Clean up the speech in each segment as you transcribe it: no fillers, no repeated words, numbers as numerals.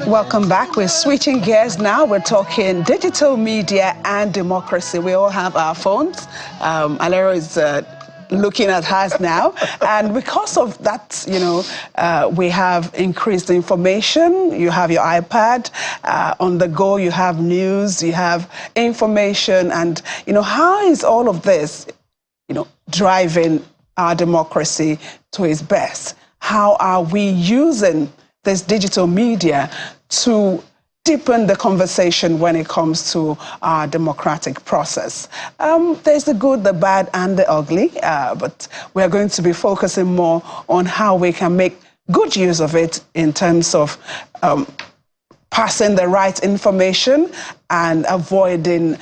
Welcome back. We're switching gears now. We're talking digital media and democracy. We all have our phones. Alero is looking at hers now. And because of that, we have increased information. You have your iPad. On the go, you have news, you have information. And, how is all of this, driving our democracy to its best? How are we using this digital media to deepen the conversation when it comes to our democratic process? There's the good, the bad, and the ugly, but we're going to be focusing more on how we can make good use of it in terms of passing the right information and avoiding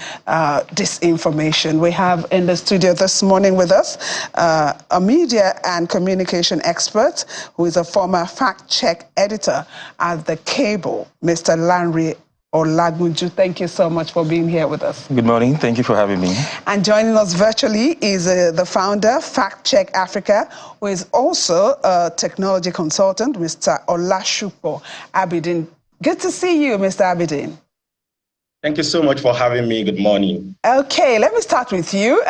disinformation. We have in the studio this morning with us a media and communication expert who is a former fact-check editor at The Cable, Mr. Lanre Olagunju. Thank you so much for being here with us. Good morning. Thank you for having me. And joining us virtually is the founder, Fact Check Africa, who is also a technology consultant, Mr. Olashupo Abidin. Good to see you, Mr. Abidin. Thank you so much for having me. Good morning. Okay, let me start with you.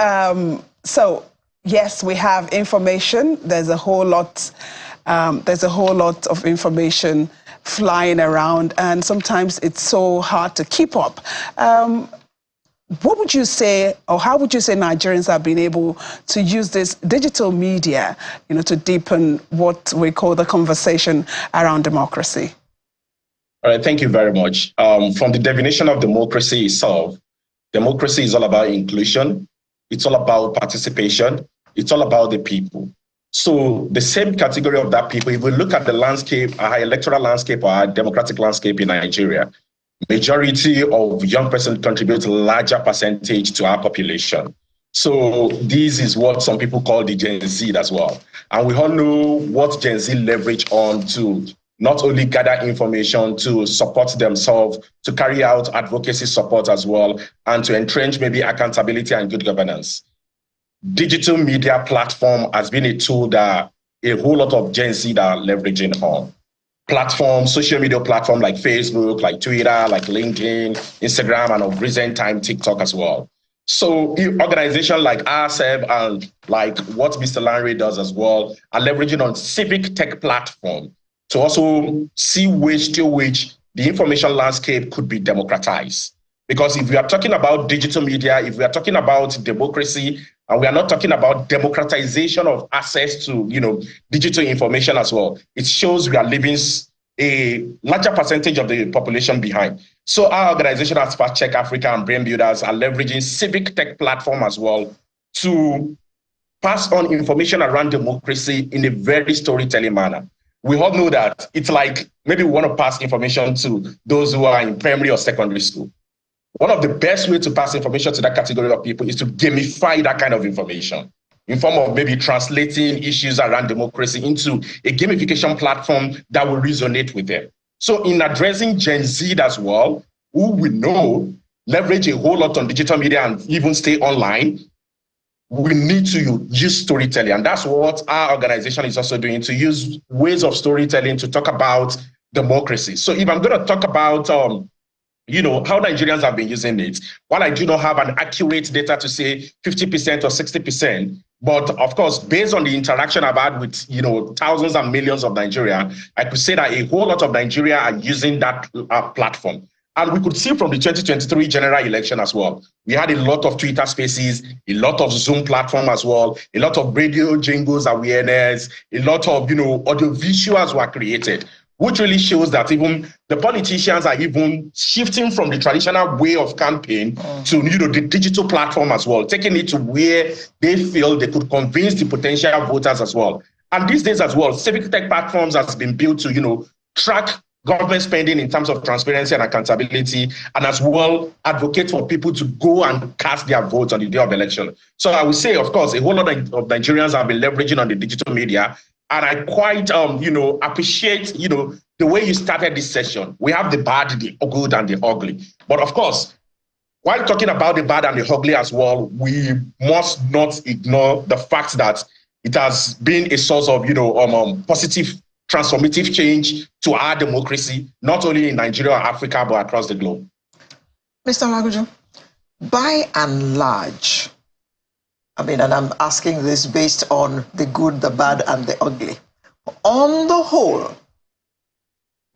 So, yes, we have information. There's a whole lot. There's a whole lot of information flying around, and sometimes it's so hard to keep up. What would you say, or how would you say Nigerians have been able to use this digital media, to deepen what we call the conversation around democracy? All right, thank you very much. From the definition of democracy itself, democracy is all about inclusion. It's all about participation. It's all about the people. So the same category of that people, if we look at the landscape, our electoral landscape or our democratic landscape in Nigeria, majority of young persons contribute a larger percentage to our population. So this is what some people call the Gen Z as well. And we all know what Gen Z leverage on to not only gather information to support themselves, to carry out advocacy support as well, and to entrench maybe accountability and good governance. Digital media platform has been a tool that a whole lot of Gen Z are leveraging on. Platforms, social media platform like Facebook, like Twitter, like LinkedIn, Instagram, and of recent time, TikTok as well. So organizations like ourselves and like what Mr. Lanre does as well are leveraging on civic tech platform to also see ways to which the information landscape could be democratized. Because if we are talking about digital media, if we are talking about democracy, and we are not talking about democratization of access to, digital information as well, it shows we are leaving a larger percentage of the population behind. So our organization as Fact Check Africa and Brain Builders are leveraging civic tech platform as well to pass on information around democracy in a very storytelling manner. We all know that it's like maybe we want to pass information to those who are in primary or secondary school. One of the best ways to pass information to that category of people is to gamify that kind of information in form of maybe translating issues around democracy into a gamification platform that will resonate with them. So in addressing Gen Z as well, who we know leverage a whole lot on digital media and even stay online, we need to use storytelling. And that's what our organization is also doing, to use ways of storytelling to talk about democracy. So if I'm going to talk about, how Nigerians have been using it, while I do not have an accurate data to say 50% or 60%, but of course, based on the interaction I've had with, thousands and millions of Nigeria, I could say that a whole lot of Nigeria are using that platform. And we could see from the 2023 general election as well, we had a lot of Twitter spaces, a lot of Zoom platform as well, a lot of radio jingles awareness, a lot of, audio visuals were created, which really shows that even the politicians are even shifting from the traditional way of campaign to, the digital platform as well, taking it to where they feel they could convince the potential voters as well. And these days as well, civic tech platforms has been built to, track government spending in terms of transparency and accountability, and as well advocate for people to go and cast their votes on the day of election. So I would say, of course, a whole lot of Nigerians have been leveraging on the digital media, and I quite, appreciate, the way you started this session. We have the bad, the good, and the ugly. But of course, while talking about the bad and the ugly as well, we must not ignore the fact that It has been a source of, positive, transformative change to our democracy, not only in Nigeria or Africa, but across the globe. Mr. Olagunju, by and large, and I'm asking this based on the good, the bad, and the ugly. On the whole,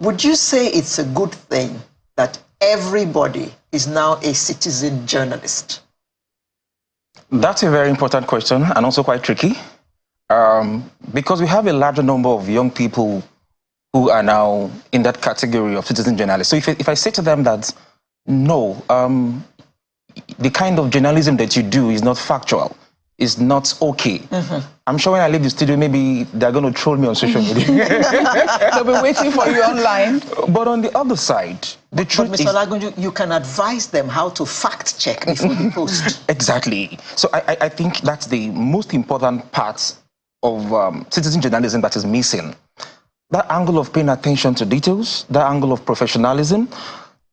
would you say it's a good thing that everybody is now a citizen journalist? That's a very important question and also quite tricky, because we have a larger number of young people who are now in that category of citizen journalists. So if I say to them that, no, the kind of journalism that you do is not factual, is not okay. I'm sure when I leave the studio, maybe they're going to troll me on social media. They'll be waiting for you online. But on the other side, the truth is... Mr. Olagunju, you can advise them how to fact check before they post. Exactly. So I think that's the most important part of citizen journalism that is missing. That angle of paying attention to details, that angle of professionalism,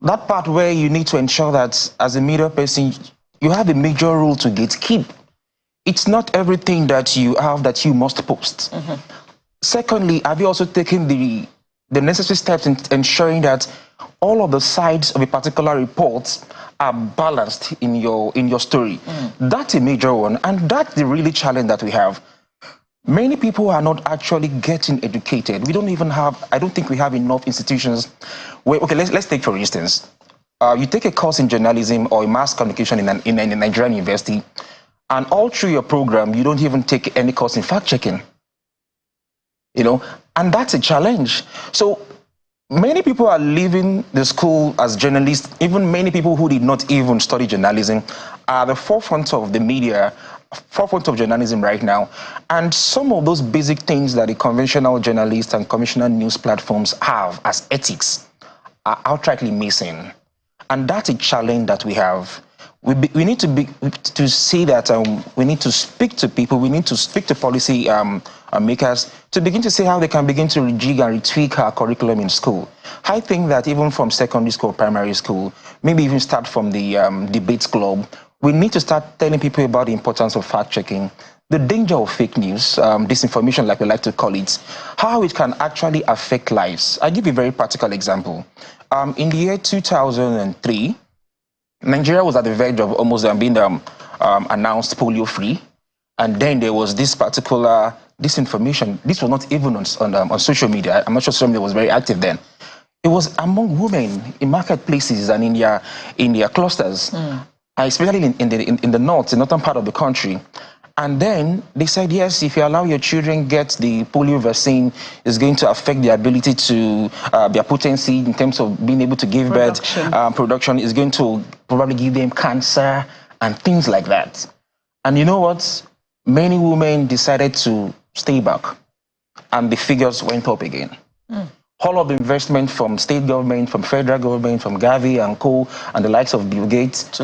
that part where you need to ensure that as a media person, you have a major role to gatekeep. It's not everything that you have that you must post. Secondly, have you also taken the necessary steps in ensuring that all of the sides of a particular report are balanced in your story? That's a major one, and that's the really challenge that we have. Many people are not actually getting educated. We don't even have, I don't think we have enough institutions where, okay, let's take for instance, you take a course in journalism or mass communication in a Nigerian university, and all through your program, you don't even take any course in fact-checking. And that's a challenge. So many people are leaving the school as journalists. Even many people who did not even study journalism are the forefront of the media, forefront of journalism right now. And some of those basic things that the conventional journalists and conventional news platforms have as ethics are outrightly missing. And that's a challenge that we have. We need to see that we need to speak to people, we need to speak to policy makers to begin to see how they can begin to rejig and retweak our curriculum in school. I think that even from secondary school, primary school, maybe even start from the debates club, we need to start telling people about the importance of fact-checking, the danger of fake news, disinformation like we like to call it, how it can actually affect lives. I'll give you a very practical example. In the year 2003, Nigeria was at the verge of almost being announced polio-free, and then there was this particular disinformation. This was not even on social media. I'm not sure social media was very active then. It was among women in marketplaces and in their clusters, especially in the north, the northern part of the country. And then they said, yes, if you allow your children get the polio vaccine, it's going to affect their ability to, their potency in terms of being able to give birth. Production is going to probably give them cancer and things like that. And you know what? Many women decided to stay back, and the figures went up again. All of the investment from state government, from federal government, from Gavi and Co. and the likes of Bill Gates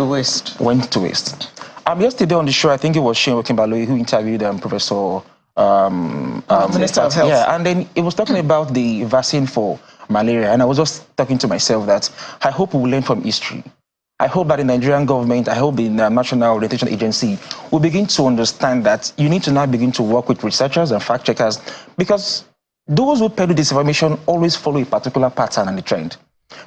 went to waste. Yesterday on the show, I think it was Shane Wakimbaloyi who interviewed Professor Minister of Health. Yeah, and then it was talking about the vaccine for malaria, and I was just talking to myself that I hope we will learn from history. I hope that the Nigerian government, I hope the National Orientation Agency will begin to understand that you need to now begin to work with researchers and fact checkers, because those who peddle disinformation always follow a particular pattern and a trend.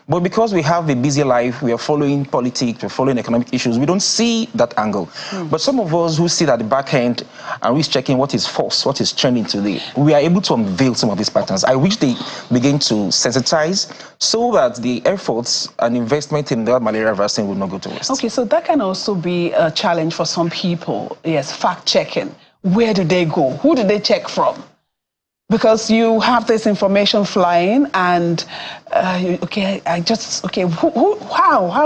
But because we have a busy life, we are following politics, we're following economic issues, we don't see that angle. But some of us who sit at the back end and we're checking what is false, what is trending today, we are able to unveil some of these patterns. I wish they begin to sensitize so that the efforts and investment in the malaria vaccine will not go to waste. Okay, so that can also be a challenge for some people. Yes, fact-checking. Where do they go? Who do they check from? Because you have this information flying, and how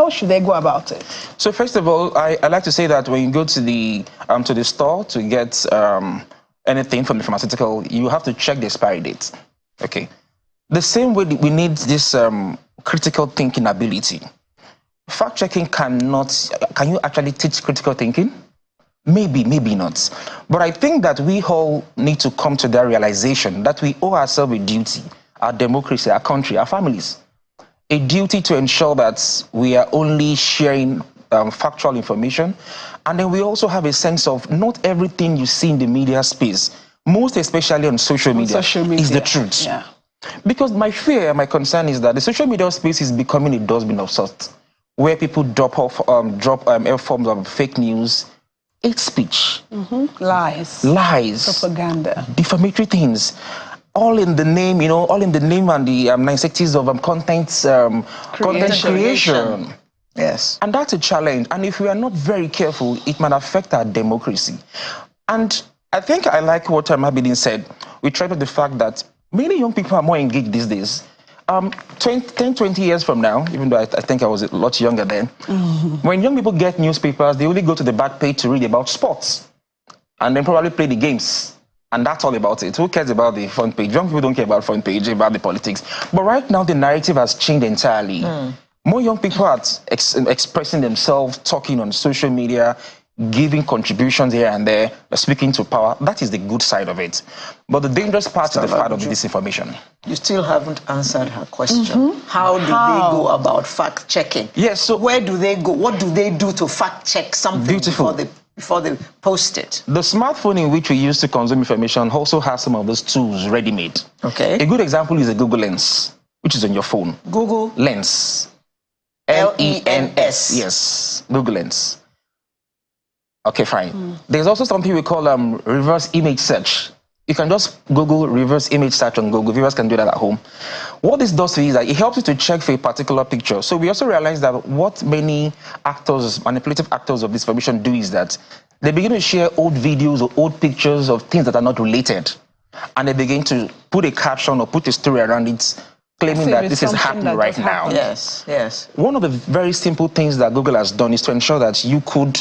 should they go about it? So first of all, I like to say that when you go to the store to get anything from the pharmaceutical, you have to check the expiry date. Okay, the same way we need this critical thinking ability. Fact checking can you actually teach critical thinking? Maybe, maybe not. But I think that we all need to come to that realization that we owe ourselves a duty, our democracy, our country, our families. A duty to ensure that we are only sharing factual information. And then we also have a sense of not everything you see in the media space most especially on social media, is the truth. Yeah. Because my fear, my concern is that the social media space is becoming a dustbin of sorts, where people drop forms of fake news, hate speech, lies, propaganda, defamatory things, all in the name, all in the name and the niceties of content creation. Yes. And that's a challenge. And if we are not very careful, it might affect our democracy. And I think I like what Mabidin said. We tried with the fact that many young people are more engaged these days. 10, 20 years from now, even though I think I was a lot younger then, when young people get newspapers, they only go to the back page to read about sports and then probably play the games. And that's all about it. Who cares about the front page? Young people don't care about front page, about the politics. But right now, the narrative has changed entirely. More young people are expressing themselves, talking on social media, giving contributions here and there, speaking to power. That is the good side of it. But the dangerous part is the part of the disinformation. You still haven't answered her question. How do they go about fact checking? Yes. So where do they go? What do they do to fact check something before they post it? The smartphone in which we use to consume information also has some of those tools ready-made. Okay. A good example is a Google Lens, which is on your phone. Google Lens. Lens. Yes, Google Lens. Okay, fine. There's also something we call reverse image search. You can just Google reverse image search on Google. Viewers can do that at home. What this does for you is that it helps you to check for a particular picture. So we also realize that what many actors, manipulative actors of this information do is that they begin to share old videos or old pictures of things that are not related. And they begin to put a caption or put a story around it, claiming that this is happening right now. Yes, yes. One of the very simple things that Google has done is to ensure that you could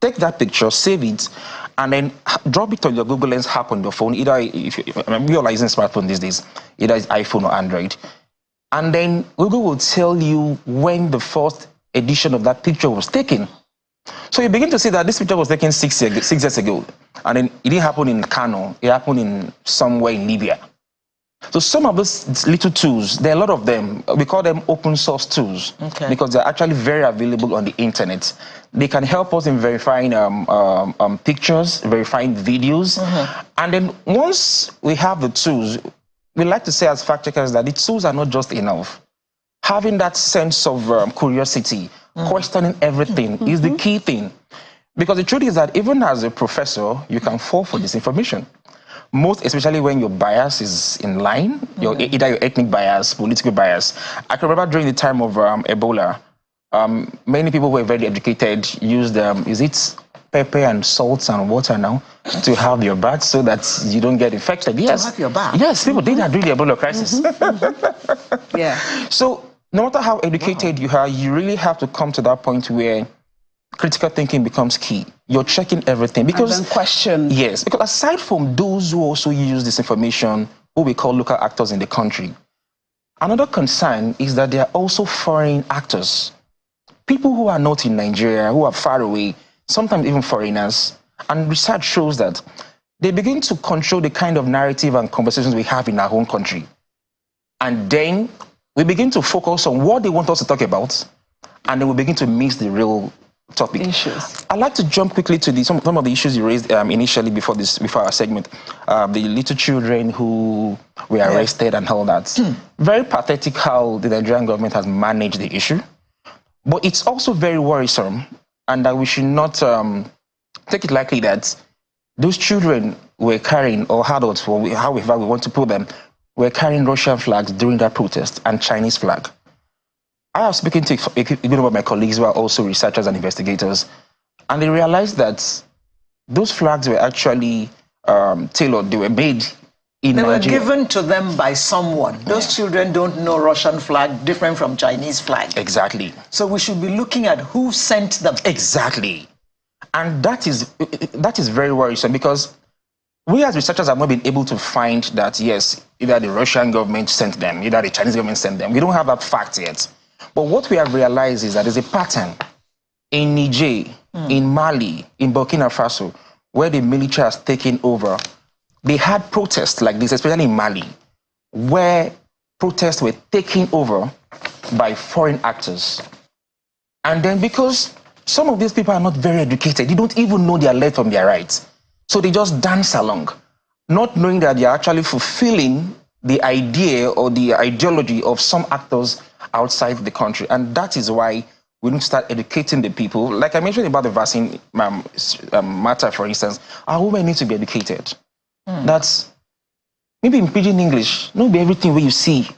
take that picture, save it, and then drop it on your Google Lens app on your phone. Either we all are using smartphone these days, either it's iPhone or Android. And then Google will tell you when the first edition of that picture was taken. So you begin to see that this picture was taken 6 years ago, and then it didn't happen in Kano, it happened in somewhere in Libya. So some of those little tools, there are a lot of them. We call them open source tools because they're actually very available on the internet. They can help us in verifying pictures, verifying videos. And then once we have the tools, we like to say as fact checkers that the tools are not just enough. Having that sense of curiosity, questioning everything is the key thing. Because the truth is that even as a professor, you can fall for disinformation. Most especially when your bias is in line, either your ethnic bias, political bias. I can remember during the time of Ebola, many people who were very educated used, is it pepper and salt and water now to have your bath so that you don't get infected? Yes. To have your bath? Yes, people did that during the Ebola crisis. Yeah. So no matter how educated you are, you really have to come to that point where critical thinking becomes key. You're checking everything because and then question. Yes, because aside from those who also use this information, who we call local actors in the country, another concern is that there are also foreign actors, people who are not in Nigeria, who are far away, sometimes even foreigners. And research shows that they begin to control the kind of narrative and conversations we have in our own country. And then we begin to focus on what they want us to talk about, and then we begin to miss the real topic. Issues. I'd like to jump quickly to some of the issues you raised initially before our segment. The little children who were arrested and all that. Very pathetic how the Nigerian government has managed the issue. But it's also very worrisome, and that we should not take it lightly that those children were carrying, or adults, or however we want to put them, were carrying Russian flags during that protest and Chinese flag. I was speaking to a good number of my colleagues who are also researchers and investigators, and they realized that those flags were actually tailored. They were made in Nigeria. They were given to them by someone. Those children don't know Russian flag different from Chinese flag. Exactly. So we should be looking at who sent them. Exactly. And that is very worrisome because we as researchers have not been able to find that, yes, either the Russian government sent them, either the Chinese government sent them. We don't have that fact yet. But what we have realized is that there's a pattern in Niger, in Mali, in Burkina Faso, where the military has taken over. They had protests like this, especially in Mali, where protests were taken over by foreign actors. And then because some of these people are not very educated, they don't even know their left from their right. So they just dance along. not knowing that they're actually fulfilling the idea or the ideology of some actors outside the country. And that is why we need to start educating the people. Like I mentioned about the vaccine matter, for instance, our women need to be educated. That's maybe in pidgin English, not be everything where you see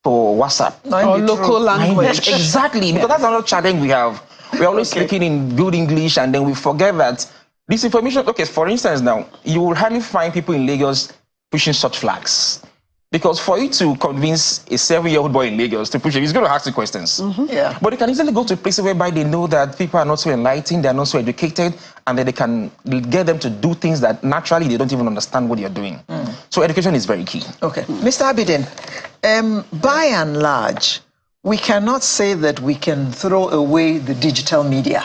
for WhatsApp. Or local language. Exactly, because that's another challenge we have. We're always speaking in good English, and then we forget that this information, okay, for instance now, you will hardly find people in Lagos pushing such flags. Because for you to convince a 7-year-old boy in Lagos to push it, he's going to ask you questions. Yeah. But they can easily go to places whereby they know that people are not so enlightened, they're not so educated, and then they can get them to do things that naturally they don't even understand what you're doing. So education is very key. Okay. Mr. Abidin, by and large, we cannot say that we can throw away the digital media.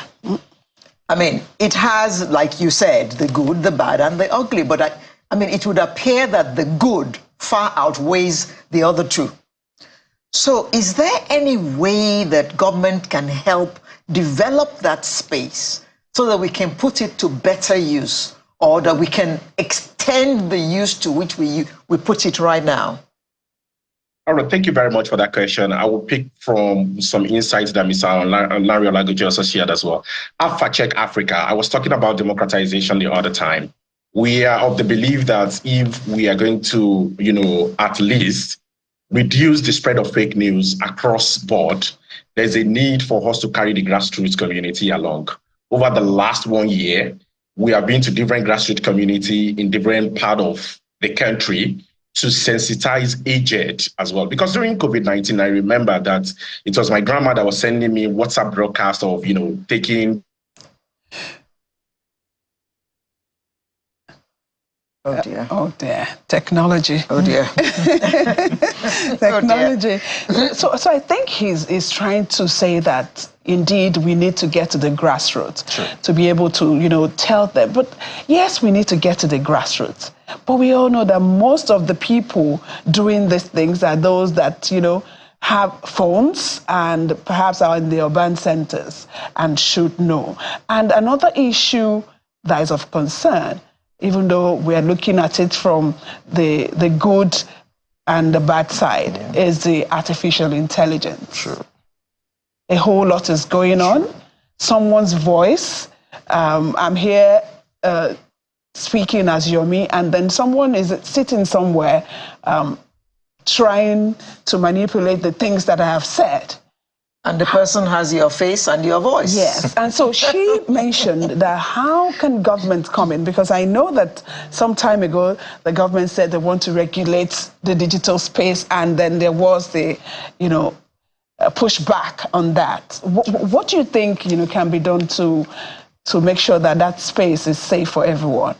I mean, it has, like you said, the good, the bad, and the ugly. But I mean, it would appear that the good far outweighs the other two. So is there any way that government can help develop that space so that we can put it to better use, or that we can extend the use to which we put it right now? All right, thank you very much for that question. I will pick from some insights that Mr. Larry Olagoje also shared as well. Alpha Check Africa, I was talking about democratization the other time. We are of the belief that if we are going to, at least reduce the spread of fake news across board, there's a need for us to carry the grassroots community along. Over the last 1 year, we have been to different grassroots community in different part of the country to sensitize aged as well. Because during COVID-19, I remember that it was my grandma that was sending me WhatsApp broadcast of, taking. Oh dear. Oh dear. Technology. Oh dear. Technology. Oh dear. So I think he's trying to say that indeed we need to get to the grassroots to be able to, tell them. But yes, we need to get to the grassroots. But we all know that most of the people doing these things are those that, have phones and perhaps are in the urban centers and should know. And another issue that is of concern, even though we're looking at it from the good and the bad side, is the artificial intelligence. Sure. A whole lot is going on. Someone's voice, I'm here speaking as Yomi, and then someone is sitting somewhere trying to manipulate the things that I have said. And the person has your face and your voice. Yes, and so she mentioned that how can government come in? Because I know that some time ago, the government said they want to regulate the digital space, and then there was the, push back on that. What do you think, can be done to make sure that that space is safe for everyone?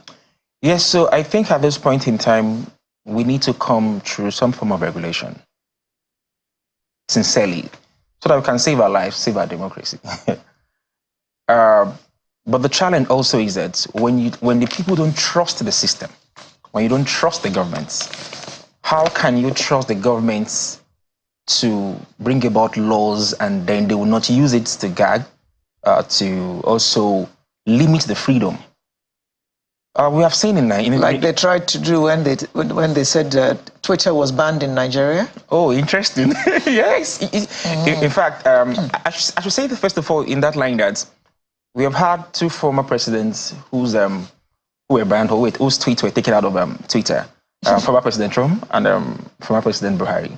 Yes, so I think at this point in time, we need to come through some form of regulation, sincerely, so that we can save our lives, save our democracy. But the challenge also is that when the people don't trust the system, when you don't trust the governments, how can you trust the governments to bring about laws and then they will not use it to gag, to also limit the freedom? We have seen in like they tried to do when they said Twitter was banned in Nigeria. Oh, interesting. Yes. In fact, I should say that first of all in that line that we have had two former presidents who were banned, whose tweets were taken out of Twitter. Former President Trump and former President Buhari.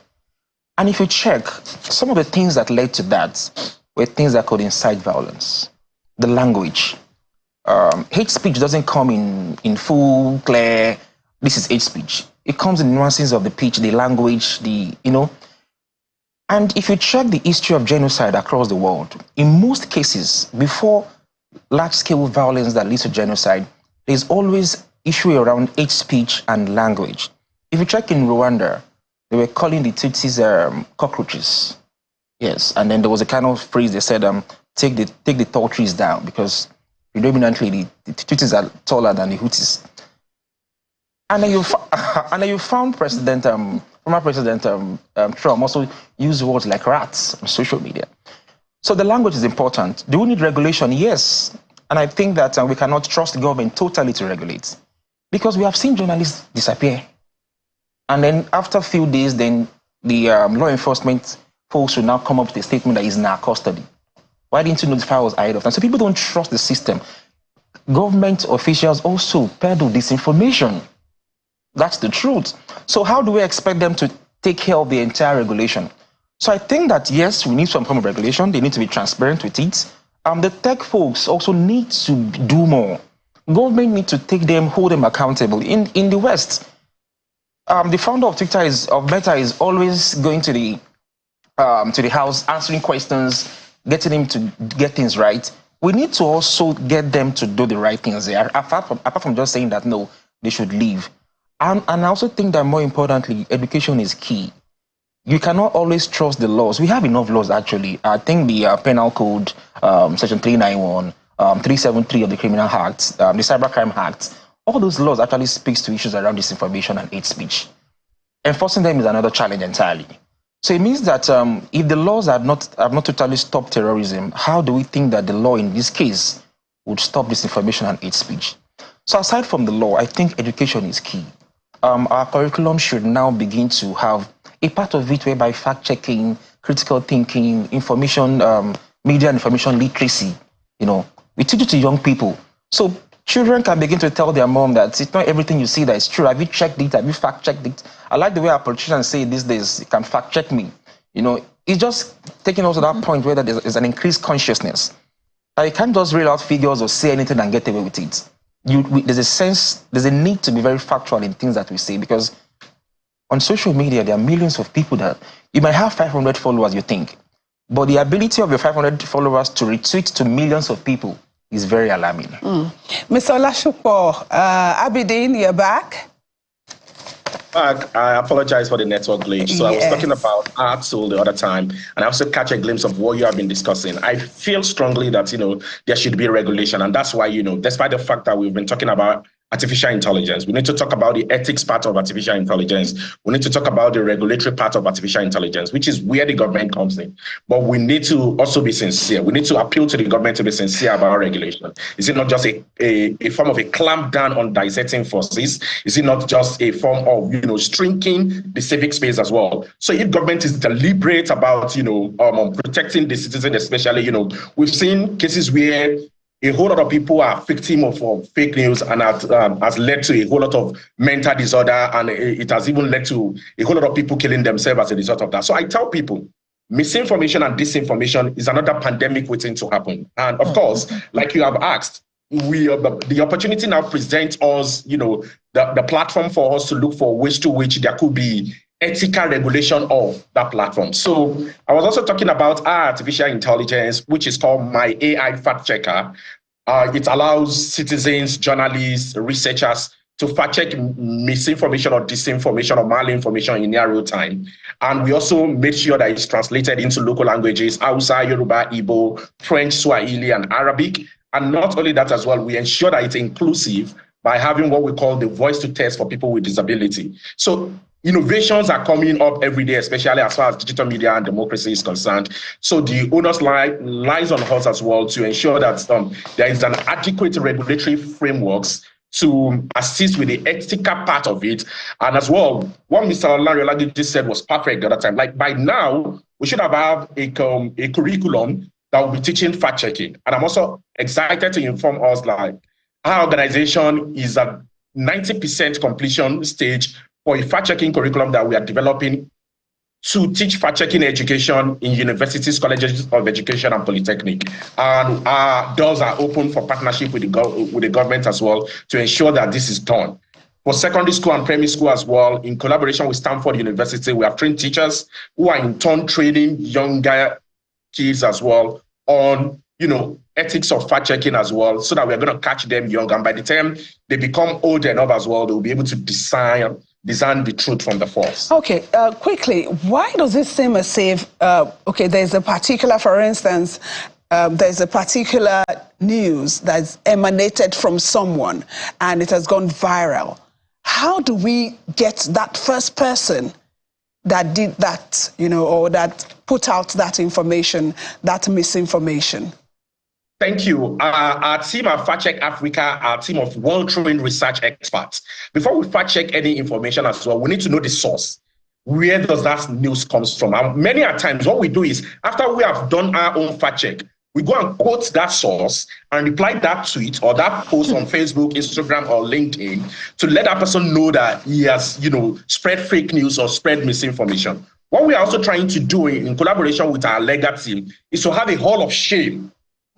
And if you check, some of the things that led to that were things that could incite violence. The language. Hate speech doesn't come in full, clear, this is hate speech. It comes in nuances of the pitch, the language, And if you check the history of genocide across the world, in most cases, before large-scale violence that leads to genocide, there's always issue around hate speech and language. If you check in Rwanda, they were calling the Tutsis cockroaches. Yes, and then there was a kind of phrase they said, take the tall trees down, because predominantly the Tutsis are taller than the Hutus. And then you found former President Trump also use words like rats on social media. So the language is important. Do we need regulation? Yes. And I think that we cannot trust the government totally to regulate. Because we have seen journalists disappear. And then after a few days, then the law enforcement folks will now come up with a statement that is in our custody. Why didn't you notify us ahead of time? So people don't trust the system. Government officials also peddle disinformation. That's the truth. So how do we expect them to take care of the entire regulation? So I think that, yes, we need some form of regulation. They need to be transparent with it. The tech folks also need to do more. Government need to take them, hold them accountable. In the West, the founder of Meta is always going to the house, answering questions, getting him to get things right. We need to also get them to do the right things there, apart from just saying that, no, they should leave. And I also think that more importantly, education is key. You cannot always trust the laws. We have enough laws, actually. I think the Penal Code, Section 391, 373 of the Criminal Act, the Cybercrime Act, all those laws actually speaks to issues around disinformation and hate speech. Enforcing them is another challenge entirely. So it means that if the laws have not totally stopped terrorism, how do we think that the law in this case would stop disinformation and hate speech? So aside from the law, I think education is key. Our curriculum should now begin to have a part of it whereby fact-checking, critical thinking, information, media and information literacy, we teach it to young people. So children can begin to tell their mom that it's not everything you see that is true. Have you checked it? Have you fact-checked it? I like the way our politicians say these days, you can fact-check me. It's just taking us to that point where there's an increased consciousness. You can't just read out figures or say anything and get away with it. There's a need to be very factual in things that we say, because on social media, there are millions of people that you might have 500 followers, you think, but the ability of your 500 followers to retweet to millions of people is very alarming. Mr. Olashupo, Abidin, you're back. I apologize for the network glitch. So yes. I was talking about our tool the other time, and I also catch a glimpse of what you have been discussing. I feel strongly that, there should be a regulation. And that's why, despite the fact that we've been talking about artificial intelligence, we need to talk about the ethics part of artificial intelligence. We need to talk about the regulatory part of artificial intelligence, which is where the government comes in. But we need to also be sincere. We need to appeal to the government to be sincere about regulation. Is it not just a form of a clamp down on dissecting forces? Is it not just a form of, shrinking the civic space as well? So if government is deliberate about, protecting the citizen, especially, we've seen cases where a whole lot of people are victim of fake news, and has led to a whole lot of mental disorder, and it has even led to a whole lot of people killing themselves as a result of that. So I tell people, misinformation and disinformation is another pandemic waiting to happen. And of course, like you have asked, the opportunity now presents us, the platform for us to look for ways to which there could be ethical regulation of that platform. So I was also talking about our artificial intelligence, which is called My AI Fact Checker. It allows citizens, journalists, researchers to fact check misinformation or disinformation or malinformation in near real time. And we also make sure that it's translated into local languages, Hausa, Yoruba, Igbo, French, Swahili, and Arabic. And not only that as well, we ensure that it's inclusive by having what we call the voice to text for people with disability. So innovations are coming up every day, especially as far as digital media and democracy is concerned. So the onus lies on us as well to ensure that there is an adequate regulatory frameworks to assist with the ethical part of it. And as well, what Mr. Olariola just said was perfect the other time. Like by now, we should have a curriculum that will be teaching fact checking. And I'm also excited to inform us like our organization is at 90% completion stage for a fact-checking curriculum that we are developing to teach fact-checking education in universities, colleges of education, and polytechnic. And our doors are open for partnership with the government as well to ensure that this is done. For secondary school and primary school as well, in collaboration with Stanford University, we have trained teachers who are in turn training younger kids as well on, ethics of fact-checking as well, so that we're going to catch them young. And by the time they become old enough as well, they'll be able to discern the truth from the false. Okay, quickly, why does it seem as if, there's a particular, for instance, there's a particular news that's emanated from someone and it has gone viral. How do we get that first person that did that, or that put out that information, that misinformation? Thank you. Our team at Fact Check Africa, our team of well-trained research experts. Before we fact check any information as well, we need to know the source. Where does that news comes from? And many a times, what we do is, after we have done our own fact check, we go and quote that source and reply that tweet or that post on Facebook, Instagram, or LinkedIn to let that person know that he has, spread fake news or spread misinformation. What we are also trying to do in collaboration with our legal team is to have a hall of shame,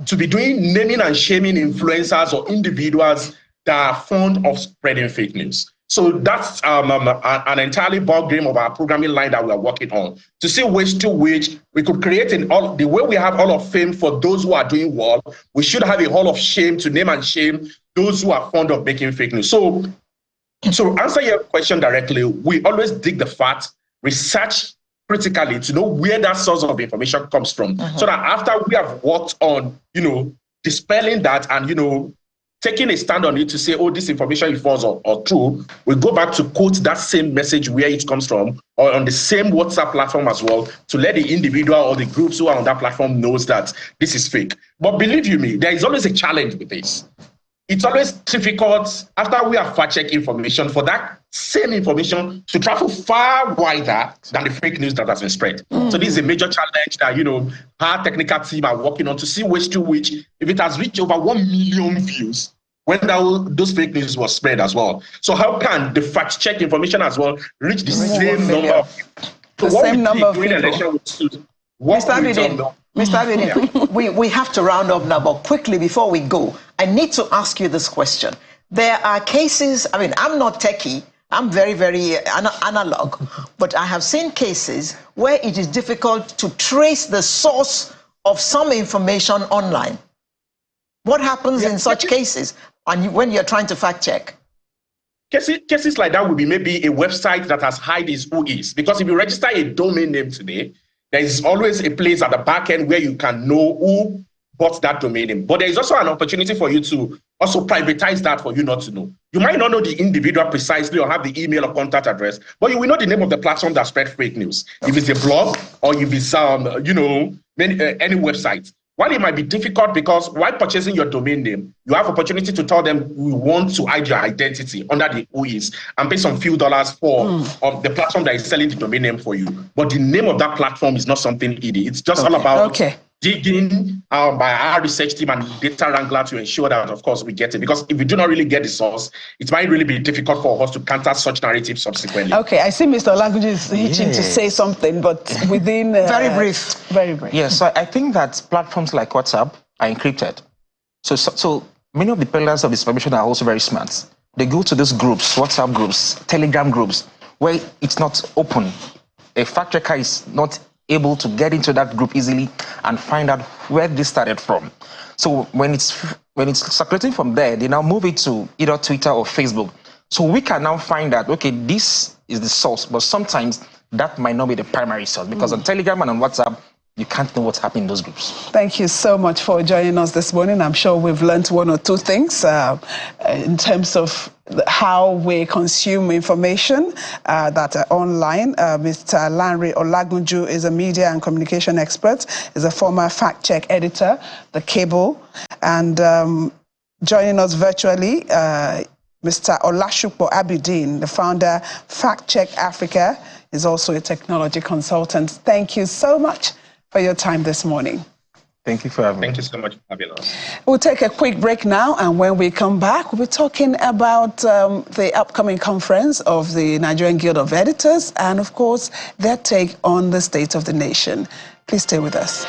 to be doing naming and shaming influencers or individuals that are fond of spreading fake news. So that's an entirely ball game of our programming line that we are working on, to see ways to which we could create the way we have Hall of Fame for those who are doing well, we should have a Hall of Shame to name and shame those who are fond of making fake news. So to answer your question directly, we always dig the facts, research critically to know where that source of information comes from, so that after we have worked on, dispelling that and, taking a stand on it to say, oh, this information is false or true, we go back to quote that same message where it comes from, or on the same WhatsApp platform as well, to let the individual or the groups who are on that platform knows that this is fake. But believe you me, there is always a challenge with this. It's always difficult after we have fact-check information for that same information to travel far wider than the fake news that has been spread. So this is a major challenge that, our technical team are working on to see ways to which, if it has reached over 1 million views, when those fake news was spread as well. So how can the fact-check information as well reach the same number of people? The same number of people. Mr. Abidin, we have to round up now, but quickly before we go, I need to ask you this question. There are cases, I'm not techie, I'm very, very analog, but I have seen cases where it is difficult to trace the source of some information online. What happens in such cases when you're trying to fact check? Cases like that would be maybe a website that has hide its who is, because if you register a domain name today, there is always a place at the back end where you can know who bought that domain name. But there is also an opportunity for you to also privatize that for you not to know. You might not know the individual precisely or have the email or contact address, but you will know the name of the platform that spread fake news. If it's a blog or if it's any website. While it might be difficult because while purchasing your domain name, you have opportunity to tell them we want to hide your identity under the OIS and pay some few dollars for the platform that is selling the domain name for you. But the name of that platform is not something easy. It's just all about digging by our research team and data wrangler to ensure that, of course, we get it. Because if we do not really get the source, it might really be difficult for us to counter such narratives subsequently. Okay, I see Mr. Olagunju is itching to say something, but within... Very brief. Very brief. Yes, so I think that platforms like WhatsApp are encrypted. So many of the pillars of this information are also very smart. They go to these groups, WhatsApp groups, Telegram groups, where it's not open. A fact checker is not able to get into that group easily and find out where this started from. So when it's circulating from there, they now move it to either Twitter or Facebook. So we can now find out, okay, this is the source, but sometimes that might not be the primary source, because on Telegram and on WhatsApp, you can't know what's happening in those groups. Thank you so much for joining us this morning. I'm sure we've learned one or two things in terms of how we consume information that are online. Mr. Lanre Olagunju is a media and communication expert, is a former fact-check editor, The Cable, and joining us virtually, Mr. Olashupo Abidin, the founder, Fact Check Africa, is also a technology consultant. Thank you so much for your time this morning. Thank you for having me. Thank you so much for having us. We'll take a quick break now, and when we come back, we'll be talking about the upcoming conference of the Nigerian Guild of Editors and, of course, their take on the state of the nation. Please stay with us.